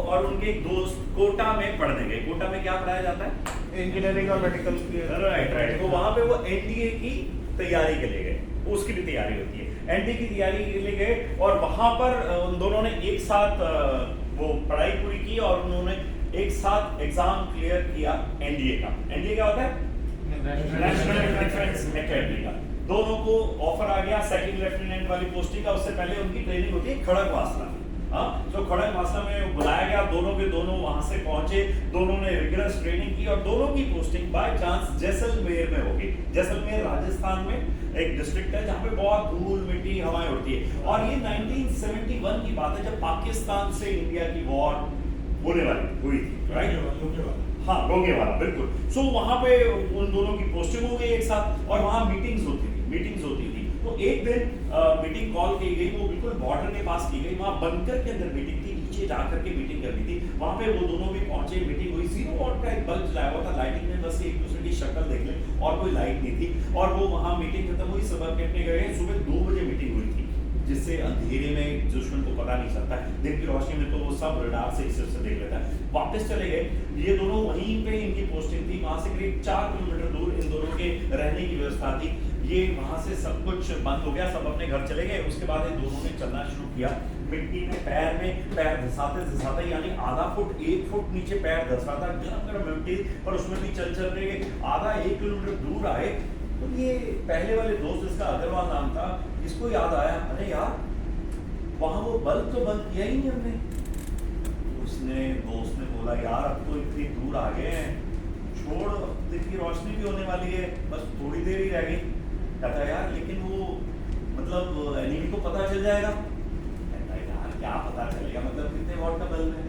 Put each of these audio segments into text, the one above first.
और उनके एक दोस्त कोटा में पढ़ने गए। कोटा में क्या पढ़ाया जाता है? इंजीनियरिंग और मेडिकल की। राइट। तो वहां पे वो एनडीए की तैयारी के लिए गए, उसकी भी तैयारी होती है, एनडीए की तैयारी के लिए गए और वहां पर उन दोनों ने एक साथ वो पढ़ाई पूरी की और उन्होंने एक साथ एग्जाम क्लियर किया एनडीए का। एनडीए क्या होता है? नेशनल डिफेंस एकेडमी का। दोनों को ऑफर आ गया सेकंड लेफ्टिनेंट वाली पोस्टिंग का। उससे पहले उनकी ट्रेनिंग होती है खड़गवासला। हाँ, तो खड़गवासला में बुलाया गया, दोनों के दोनों वहां से पहुंचे, दोनों ने रिगरस ट्रेनिंग की और दोनों की पोस्टिंग बाय चांस जैसलमेर में होगी। जैसलमेर राजस्थान में एक डिस्ट्रिक्ट है जहाँ पे बहुत धूल मिट्टी हवाएं उड़ती है। और ये 1971 की बात है जब पाकिस्तान से इंडिया की वॉर होने वाली हुई थी, राइट? हाँ, लोगेवाला, बिल्कुल। सो वहां पे उन दोनों की पोस्टिंग हो गई एक साथ और वहां मीटिंग्स होती थी। तो एक दिन मीटिंग कॉल की गई, वो बिल्कुल बॉर्डर के पास की गई। वहां बंकर के अंदर मीटिंग थी, नीचे जाकर के मीटिंग करनी थी। वहां पे वो दोनों भी पहुंचे, मीटिंग हुई। 0 वॉट का एक बल्ब जलाया हुआ था, लाइटिंग में बस एक दूसरे की शक्ल देख ले और कोई लाइट नहीं थी। और वो वहां मीटिंग खत्म हुई, सब अपने गए। सुबह 2 बजे मीटिंग हुई थी, जिससे अंधेरे में दुश्मन को पता नहीं चलता है, दिन की रोशनी में तो वो सब रडार से इस से देख लेता है। वापस चले गए, ये दोनों वहीं पे इनकी पोस्टिंग थी। वहां से करीब 4 किलोमीटर दूर इन दोनों के रहने की व्यवस्था थी। ये वहां से सब कुछ बंद हो गया, सब अपने घर चले गए। उसके बाद इन दोनों ने चलना शुरू किया, मिट्टी में पैर धसाते यानी आधा फुट 1 फुट नीचे पैर धसाता, गरम मिट्टी, और उसमें भी चल के आधा 1 किलोमीटर दूर आए। तो ये पहले वाले दोस्त, इसका अग्रवाल नाम था, इसको याद आया, अरे यार वहां वो बल्ब तो बंद किया ही नहीं हमने। उसने दोस्त ने बोला, यार अब तो इतनी दूर आ गए हैं, छोड़, दिन की रोशनी भी होने वाली है, बस थोड़ी देर ही रह गई। कहता यार लेकिन वो मतलब एनिमी को पता चल जाएगा। कहता यार क्या पता चलेगा, मतलब कितने वॉट का बल्ब है,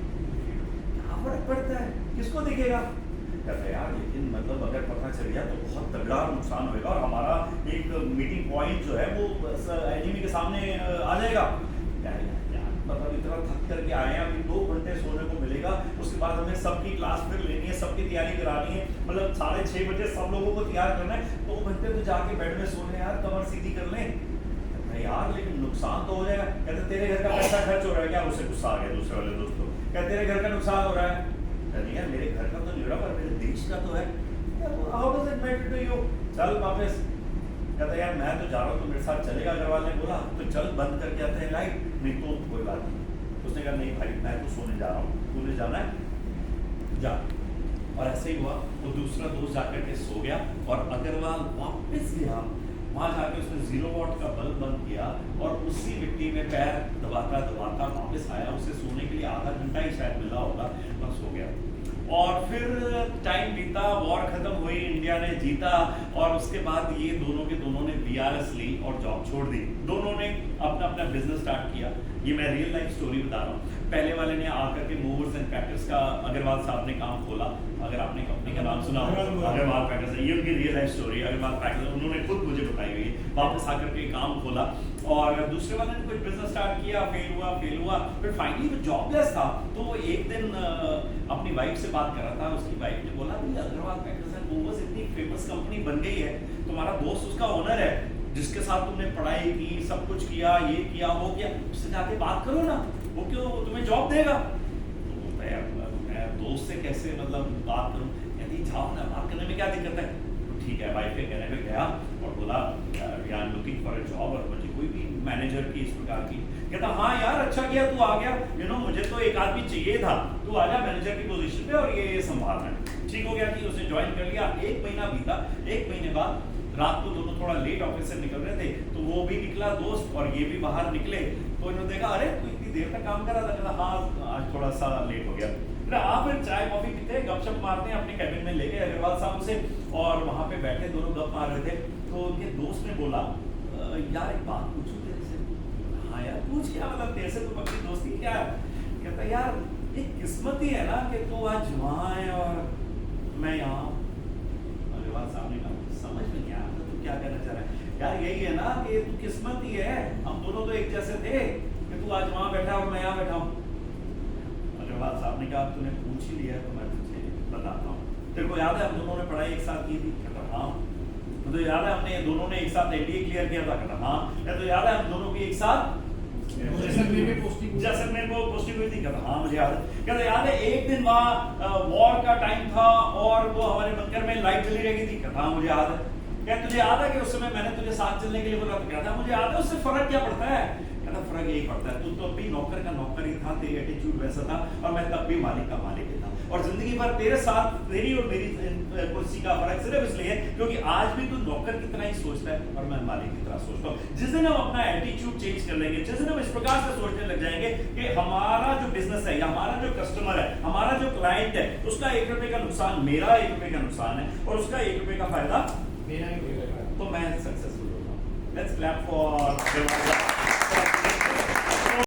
क्या फर्क पड़ता है, किसको दिखेगा। कहता यार लेकिन मतलब अगर पता चल गया तो बहुत तगड़ा नुकसान होगा और हमारा एक मीटिंग पॉइंट जो है वो एनिमी के सामने आ जाएगा। मतलब इतना थक करके आए हैं, अभी 2 घंटे सोने को मिलेगा, उसके बाद हमें सबकी क्लास फिर लेनी है, सबकी तैयारी करानी है, मतलब 6:30 बजे सब लोगों को तैयार करना है। 2 घंटे तो जाके बेड में सोने, यार कमर सीधी कर लें। यार लेकिन नुकसान तो हो जाएगा। कहते तेरे घर का पैसा खर्च हो रहा है क्या? उसे गुस्सा आ गया दूसरे वाले दोस्त को। कहते तेरे घर का नुकसान हो रहा है। कहते यार मेरे घर का तो नहीं हो रहा, पर मेरे देश का तो है। How does it matter to you? चल वापस। कहता यार मैं तो जा रहा हूँ, तो मेरे साथ चलेगा? अग्रवाल ने बोला तो चल, बंद करके आते हैं लाइट। नहीं तो कोई बात नहीं। उसने कहा नहीं भाई मैं तो सोने जा रहा हूँ, तूने जाना है जा। और ऐसे ही हुआ, वो दूसरा दोस्त जाकर के सो गया और अग्रवाल वापस गया। वहां जाके उसने 0 वॉट का बल्ब बंद किया और उसी मिट्टी में पैर दबाता वापस आया। उसे सोने के लिए आधा घंटा ही शायद मिला होगा, बस सो गया। और फिर टाइम बीता, वॉर खत्म हुई, इंडिया ने जीता और उसके बाद ये दोनों के दोनों ने बीआरएस ली और जॉब छोड़ दी। दोनों ने अपना अपना बिजनेस स्टार्ट किया। ये मैं रियल लाइफ स्टोरी बता रहा हूँ। पहले वाले ने आकर के मूवर्स एंड पैकर्स का अग्रवाल साहब ने काम खोला। अगर आपने कंपनी का नाम सुना हो, अग्रवाल पैकर्स, ये उनकी real life story. Agarwal Packers उन्होंने खुद मुझे बताई हुई है। वापस आकर के काम खोला और दूसरे वाले ने कोई बिजनेस स्टार्ट किया, फेल हुआ, फिर फाइनली वो जॉबलेस था। तो वो एक दिन अपनी वाइफ से बात कर रहा था। उसकी वाइफ ने बोला भाई अग्रवाल पैकर्स एंड मूवर्स इतनी फेमस कंपनी बन गई है, तुम्हारा दोस्त उसका ओनर है, जिसके साथ तुमने पढ़ाई की, सब कुछ किया, ये किया वो किया, उससे जाके बात करो ना, वो क्यों तुम्हें जॉब देगा। तो बोलता है मैं दोस्त से कैसे मतलब बात करूं। कहती जाओ ना, बात करने में क्या दिक्कत है। तो ठीक है, वाइफ के कहने पे गया और बोला we are looking for a job, और मुझे कोई भी मैनेजर की इस प्रकार की। कहता हाँ यार अच्छा किया तू आ गया, मुझे तो एक आदमी चाहिए था, तू आ जा मैनेजर की पोजीशन पे और ये संभालना है। ठीक हो गया कि उसने ज्वाइन कर लिया। 1 महीना बीता। 1 महीने बाद रात को दोनों थोड़ा लेट ऑफिस से निकल रहे थे, तो वो भी निकला दोस्त और ये भी बाहर निकले। तो इन्होंने देखा अरे तू इतनी देर तक काम कर रहा था। कहता हाँ आज थोड़ा सा लेट हो गया। आप फिर चाय कॉफी पीते हैं, गपशप मारते हैं, अपने कैबिन में ले गए अग्रवाल साहब से और वहां पे बैठे दोनों गप मार रहे थे। तो उनके दोस्त ने बोला यार एक बात पूछूं तेरे से। हाँ यार पूछ, क्या मतलब तेरे से तो पक्की दोस्ती क्या है। कहता यार एक किस्मत ही है ना कि तू आज वहाँ है और मैं यहाँ। अग्रवाल साहब ने कहा समझ में क्या तू क्या कहना चाह रहा है। यार यही है ना कि तू किस्मत ही है, हम दोनों तो एक जैसे थे कि तू आज वहाँ बैठा और मैं यहाँ बैठा हूँ। अग्रवाल साहब ने कहा तूने पूछ ही लिया तो मैं तुझे बताता हूँ। तेरे को याद है हम दोनों ने पढ़ाई एक साथ की थी। कहता हाँ। तो याद है हमने दोनों ने एक साथ एनडीए क्लियर किया था। कहता हाँ। तो याद है हम दोनों की एक साथ जैसलमेर में पोस्टिंग जैसलमेर में पोस्टिंग हुई थी। कहता हाँ मुझे याद है। कहता याद है एक दिन वहाँ वॉर का टाइम था और वो हमारे बंकर में लाइट चली रही थी। कहता हाँ मुझे याद है। क्या तुझे याद है कि उस समय मैंने तुझे साथ चलने के लिए बोला? तो कहता मुझे याद है। उससे फर्क क्या पड़ता है? कहता फर्क यही पड़ता है, तू तो अभी नौकर का नौकर ही था, तेरी एटीट्यूड वैसा था, और मैं तब भी मालिक का मालिक ही था। और जिंदगी भर तेरे साथ तेरी और मेरी कुर्सी का फर्क सिर्फ इसलिए है क्योंकि आज भी तू नौकर की तरह ही सोचता है और मैं मालिक की तरह सोचता हूँ। जिस दिन हम अपना एटीट्यूड चेंज कर लेंगे, जिस दिन हम इस प्रकार से सोचने लग जाएंगे कि हमारा जो बिजनेस है या हमारा जो कस्टमर है, हमारा जो क्लाइंट है, उसका 1 रुपए का नुकसान मेरा 1 रुपए का नुकसान है और उसका 1 रुपए का फायदा मेरा ही, तो मैं सक्सेसफुल होगा। Let's clap for